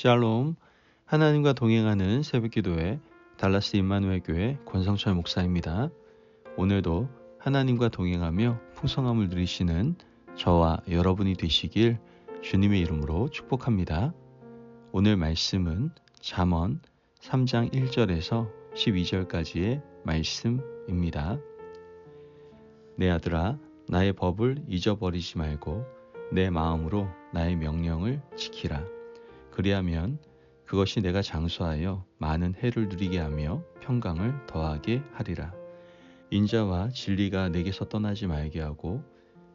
샬롬, 하나님과 동행하는 새벽기도회 달라스 임마누엘 교회 권성철 목사입니다. 오늘도 하나님과 동행하며 풍성함을 누리시는 저와 여러분이 되시길 주님의 이름으로 축복합니다. 오늘 말씀은 잠언 3장 1절에서 12절까지의 말씀입니다. 내 아들아, 나의 법을 잊어버리지 말고 내 마음으로 나의 명령을 지키라. 그리하면 그것이 내가 장수하여 많은 해를 누리게 하며 평강을 더하게 하리라. 인자와 진리가 내게서 떠나지 말게 하고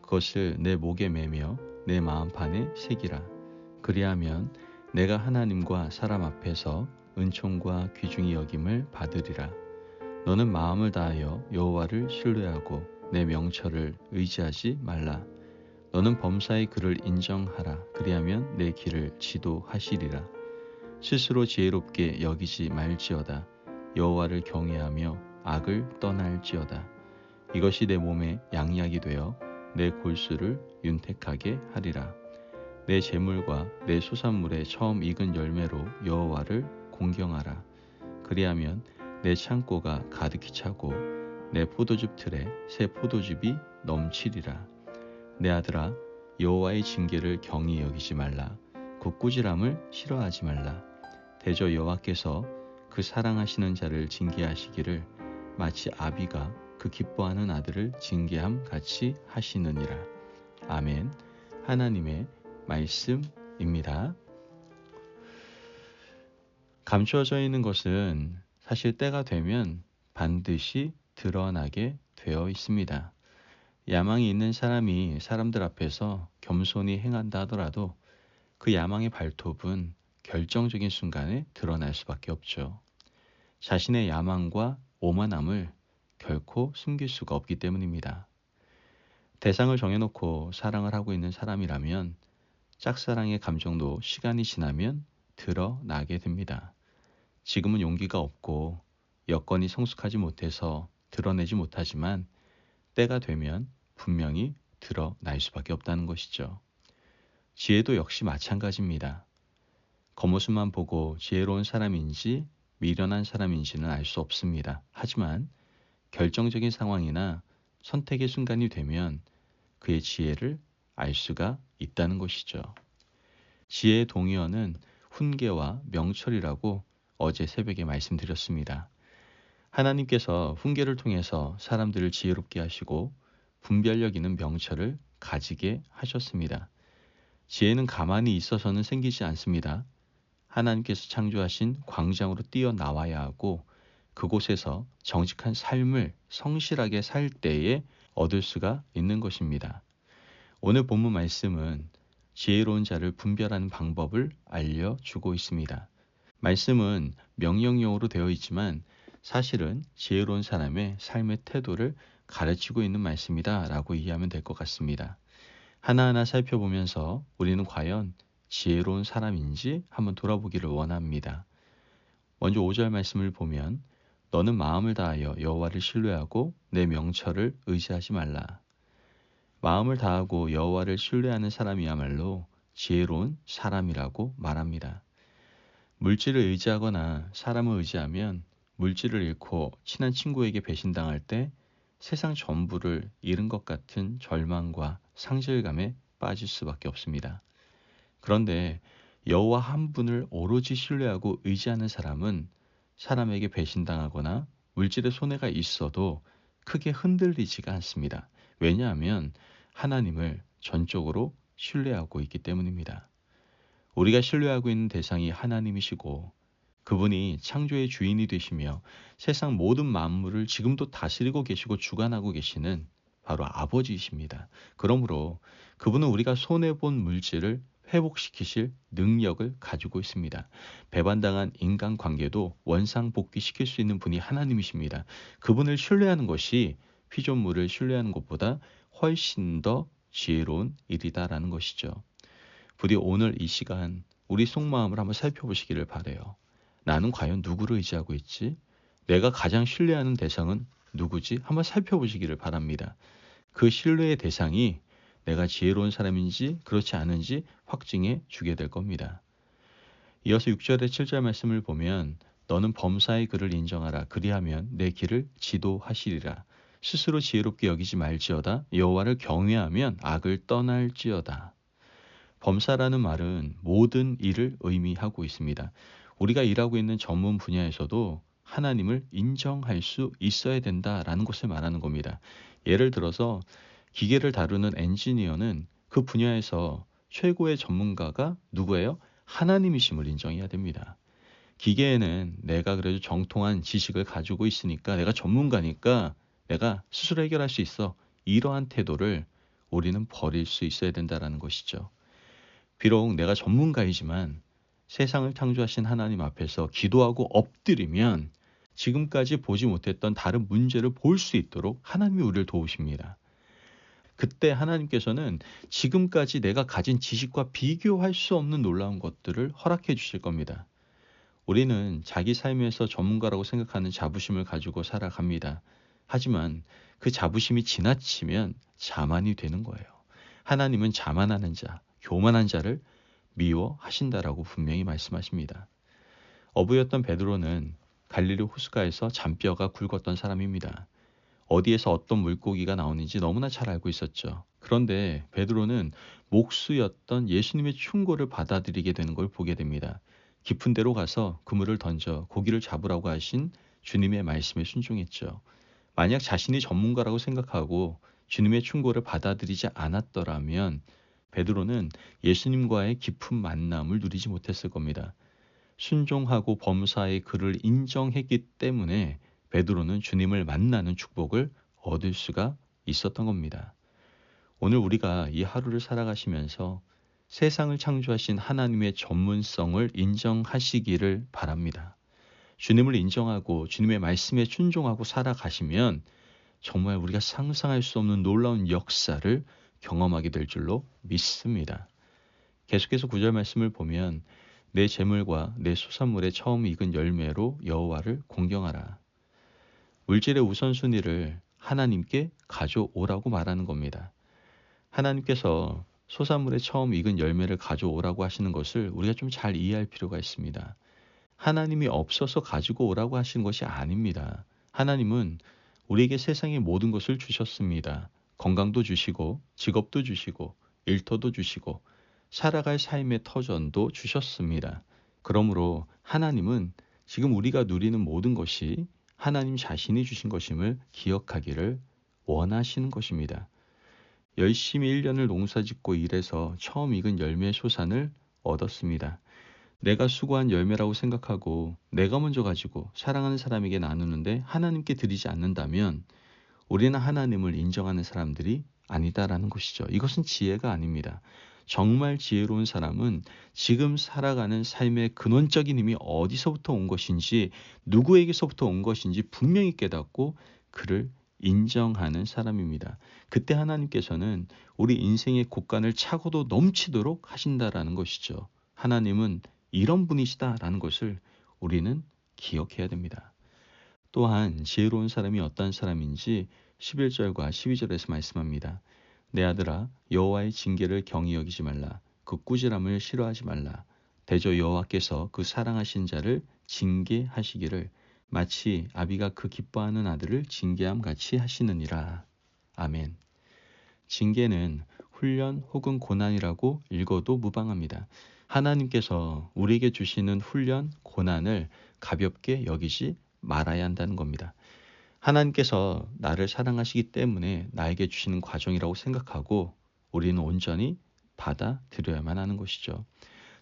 그것을 내 목에 매며 내 마음판에 새기라. 그리하면 내가 하나님과 사람 앞에서 은총과 귀중히 여김을 받으리라. 너는 마음을 다하여 여호와를 신뢰하고 내 명철을 의지하지 말라. 너는 범사의 그를 인정하라. 그리하면 내 길을 지도하시리라. 스스로 지혜롭게 여기지 말지어다. 여호와를 경외하며 악을 떠날지어다. 이것이 내 몸에 양약이 되어 내 골수를 윤택하게 하리라. 내 재물과 내 소산물의 처음 익은 열매로 여호와를 공경하라. 그리하면 내 창고가 가득히 차고 내 포도즙 틀에 새 포도즙이 넘치리라. 내 아들아, 여호와의 징계를 경히 여기지 말라. 그 꾸지람을 싫어하지 말라. 대저 여호와께서 그 사랑하시는 자를 징계하시기를 마치 아비가 그 기뻐하는 아들을 징계함 같이 하시느니라. 아멘. 하나님의 말씀입니다. 감추어져 있는 것은 사실 때가 되면 반드시 드러나게 되어 있습니다. 야망이 있는 사람이 사람들 앞에서 겸손히 행한다 하더라도 그 야망의 발톱은 결정적인 순간에 드러날 수밖에 없죠. 자신의 야망과 오만함을 결코 숨길 수가 없기 때문입니다. 대상을 정해놓고 사랑을 하고 있는 사람이라면 짝사랑의 감정도 시간이 지나면 드러나게 됩니다. 지금은 용기가 없고 여건이 성숙하지 못해서 드러내지 못하지만 때가 되면 분명히 드러날 수밖에 없다는 것이죠. 지혜도 역시 마찬가지입니다. 겉모습만 보고 지혜로운 사람인지 미련한 사람인지는 알 수 없습니다. 하지만 결정적인 상황이나 선택의 순간이 되면 그의 지혜를 알 수가 있다는 것이죠. 지혜의 동의어는 훈계와 명철이라고 어제 새벽에 말씀드렸습니다. 하나님께서 훈계를 통해서 사람들을 지혜롭게 하시고 분별력 있는 명철을 가지게 하셨습니다. 지혜는 가만히 있어서는 생기지 않습니다. 하나님께서 창조하신 광장으로 뛰어나와야 하고 그곳에서 정직한 삶을 성실하게 살 때에 얻을 수가 있는 것입니다. 오늘 본문 말씀은 지혜로운 자를 분별하는 방법을 알려주고 있습니다. 말씀은 명령형으로 되어 있지만 사실은 지혜로운 사람의 삶의 태도를 가르치고 있는 말씀이다 라고 이해하면 될 것 같습니다. 하나하나 살펴보면서 우리는 과연 지혜로운 사람인지 한번 돌아보기를 원합니다. 먼저 5절 말씀을 보면 너는 마음을 다하여 여호와를 신뢰하고 내 명철을 의지하지 말라. 마음을 다하고 여호와를 신뢰하는 사람이야말로 지혜로운 사람이라고 말합니다. 물질을 의지하거나 사람을 의지하면 물질을 잃고 친한 친구에게 배신당할 때 세상 전부를 잃은 것 같은 절망과 상실감에 빠질 수밖에 없습니다. 그런데 여호와 한 분을 오로지 신뢰하고 의지하는 사람은 사람에게 배신당하거나 물질의 손해가 있어도 크게 흔들리지가 않습니다. 왜냐하면 하나님을 전적으로 신뢰하고 있기 때문입니다. 우리가 신뢰하고 있는 대상이 하나님이시고 그분이 창조의 주인이 되시며 세상 모든 만물을 지금도 다스리고 계시고 주관하고 계시는 바로 아버지이십니다. 그러므로 그분은 우리가 손해본 물질을 회복시키실 능력을 가지고 있습니다. 배반당한 인간관계도 원상복귀시킬 수 있는 분이 하나님이십니다. 그분을 신뢰하는 것이 피조물을 신뢰하는 것보다 훨씬 더 지혜로운 일이다라는 것이죠. 부디 오늘 이 시간 우리 속마음을 한번 살펴보시기를 바라요. 나는 과연 누구를 의지하고 있지? 내가 가장 신뢰하는 대상은 누구지? 한번 살펴보시기를 바랍니다. 그 신뢰의 대상이 내가 지혜로운 사람인지 그렇지 않은지 확증해 주게 될 겁니다. 이어서 6절에 7절 말씀을 보면 너는 범사의 그를 인정하라. 그리하면 내 길을 지도하시리라. 스스로 지혜롭게 여기지 말지어다. 여호와를 경외하면 악을 떠날지어다. 범사라는 말은 모든 일을 의미하고 있습니다. 우리가 일하고 있는 전문 분야에서도 하나님을 인정할 수 있어야 된다라는 것을 말하는 겁니다. 예를 들어서 기계를 다루는 엔지니어는 그 분야에서 최고의 전문가가 누구예요? 하나님이심을 인정해야 됩니다. 기계에는 내가 그래도 정통한 지식을 가지고 있으니까 내가 전문가니까 내가 스스로 해결할 수 있어. 이러한 태도를 우리는 버릴 수 있어야 된다라는 것이죠. 비록 내가 전문가이지만 세상을 창조하신 하나님 앞에서 기도하고 엎드리면 지금까지 보지 못했던 다른 문제를 볼 수 있도록 하나님이 우리를 도우십니다. 그때 하나님께서는 지금까지 내가 가진 지식과 비교할 수 없는 놀라운 것들을 허락해 주실 겁니다. 우리는 자기 삶에서 전문가라고 생각하는 자부심을 가지고 살아갑니다. 하지만 그 자부심이 지나치면 자만이 되는 거예요. 하나님은 자만하는 자, 교만한 자를 미워하신다라고 분명히 말씀하십니다. 어부였던 베드로는 갈릴리 호숫가에서 잔뼈가 굵었던 사람입니다. 어디에서 어떤 물고기가 나오는지 너무나 잘 알고 있었죠. 그런데 베드로는 목수였던 예수님의 충고를 받아들이게 되는 걸 보게 됩니다. 깊은 데로 가서 그물을 던져 고기를 잡으라고 하신 주님의 말씀에 순종했죠. 만약 자신이 전문가라고 생각하고 주님의 충고를 받아들이지 않았더라면 베드로는 예수님과의 깊은 만남을 누리지 못했을 겁니다. 순종하고 범사의 그를 인정했기 때문에 베드로는 주님을 만나는 축복을 얻을 수가 있었던 겁니다. 오늘 우리가 이 하루를 살아가시면서 세상을 창조하신 하나님의 전문성을 인정하시기를 바랍니다. 주님을 인정하고 주님의 말씀에 순종하고 살아가시면 정말 우리가 상상할 수 없는 놀라운 역사를 경험하게 될 줄로 믿습니다. 계속해서 9절 말씀을 보면 내 재물과 내 소산물의 처음 익은 열매로 여호와를 공경하라. 물질의 우선순위를 하나님께 가져오라고 말하는 겁니다. 하나님께서 소산물의 처음 익은 열매를 가져오라고 하시는 것을 우리가 좀 잘 이해할 필요가 있습니다. 하나님이 없어서 가지고 오라고 하신 것이 아닙니다. 하나님은 우리에게 세상의 모든 것을 주셨습니다. 건강도 주시고 직업도 주시고 일터도 주시고 살아갈 삶의 터전도 주셨습니다. 그러므로 하나님은 지금 우리가 누리는 모든 것이 하나님 자신이 주신 것임을 기억하기를 원하시는 것입니다. 열심히 1년을 농사짓고 일해서 처음 익은 열매의 소산을 얻었습니다. 내가 수고한 열매라고 생각하고 내가 먼저 가지고 사랑하는 사람에게 나누는데 하나님께 드리지 않는다면 우리는 하나님을 인정하는 사람들이 아니다라는 것이죠. 이것은 지혜가 아닙니다. 정말 지혜로운 사람은 지금 살아가는 삶의 근원적인 힘이 어디서부터 온 것인지 누구에게서부터 온 것인지 분명히 깨닫고 그를 인정하는 사람입니다. 그때 하나님께서는 우리 인생의 곳간을 차고도 넘치도록 하신다라는 것이죠. 하나님은 이런 분이시다라는 것을 우리는 기억해야 됩니다. 또한 지혜로운 사람이 어떤 사람인지 11절과 12절에서 말씀합니다. 내 아들아 여호와의 징계를 경히 여기지 말라. 그 꾸지람을 싫어하지 말라. 대저 여호와께서 그 사랑하신 자를 징계하시기를 마치 아비가 그 기뻐하는 아들을 징계함 같이 하시느니라. 아멘. 징계는 훈련 혹은 고난이라고 읽어도 무방합니다. 하나님께서 우리에게 주시는 훈련, 고난을 가볍게 여기지 말아야 한다는 겁니다. 하나님께서 나를 사랑하시기 때문에 나에게 주시는 과정이라고 생각하고 우리는 온전히 받아들여야만 하는 것이죠.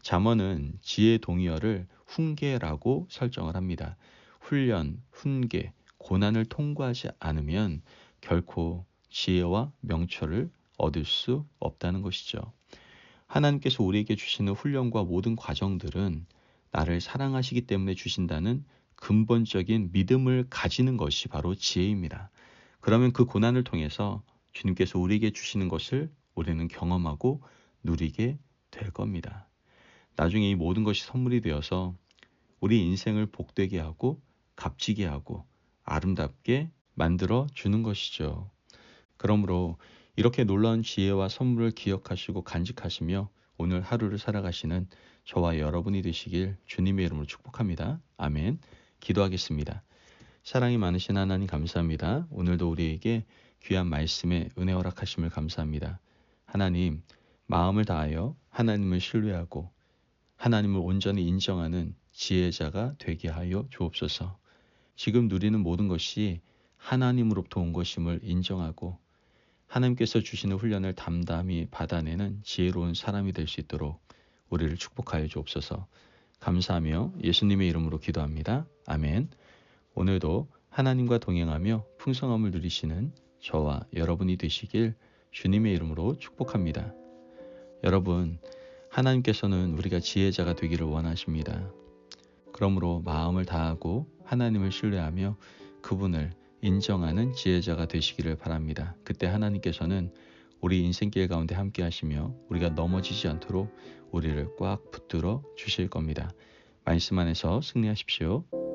잠언은 지혜 동의어를 훈계라고 설정을 합니다. 훈련, 훈계, 고난을 통과하지 않으면 결코 지혜와 명철을 얻을 수 없다는 것이죠. 하나님께서 우리에게 주시는 훈련과 모든 과정들은 나를 사랑하시기 때문에 주신다는 근본적인 믿음을 가지는 것이 바로 지혜입니다. 그러면 그 고난을 통해서 주님께서 우리에게 주시는 것을 우리는 경험하고 누리게 될 겁니다. 나중에 이 모든 것이 선물이 되어서 우리 인생을 복되게 하고 값지게 하고 아름답게 만들어 주는 것이죠. 그러므로 이렇게 놀라운 지혜와 선물을 기억하시고 간직하시며 오늘 하루를 살아가시는 저와 여러분이 되시길 주님의 이름으로 축복합니다. 아멘. 기도하겠습니다. 사랑이 많으신 하나님 감사합니다. 오늘도 우리에게 귀한 말씀에 은혜 허락하심을 감사합니다. 하나님, 마음을 다하여 하나님을 신뢰하고 하나님을 온전히 인정하는 지혜자가 되게 하여 주옵소서. 지금 누리는 모든 것이 하나님으로부터 온 것임을 인정하고 하나님께서 주시는 훈련을 담담히 받아내는 지혜로운 사람이 될 수 있도록 우리를 축복하여 주옵소서. 감사하며 예수님의 이름으로 기도합니다. 아멘. 오늘도 하나님과 동행하며 풍성함을 누리시는 저와 여러분이 되시길 주님의 이름으로 축복합니다. 여러분, 하나님께서는 우리가 지혜자가 되기를 원하십니다. 그러므로 마음을 다하고 하나님을 신뢰하며 그분을 인정하는 지혜자가 되시기를 바랍니다. 그때 하나님께서는 우리 인생길 가운데 함께 하시며 우리가 넘어지지 않도록 우리를 꽉 붙들어 주실 겁니다. 말씀 안에서 승리하십시오.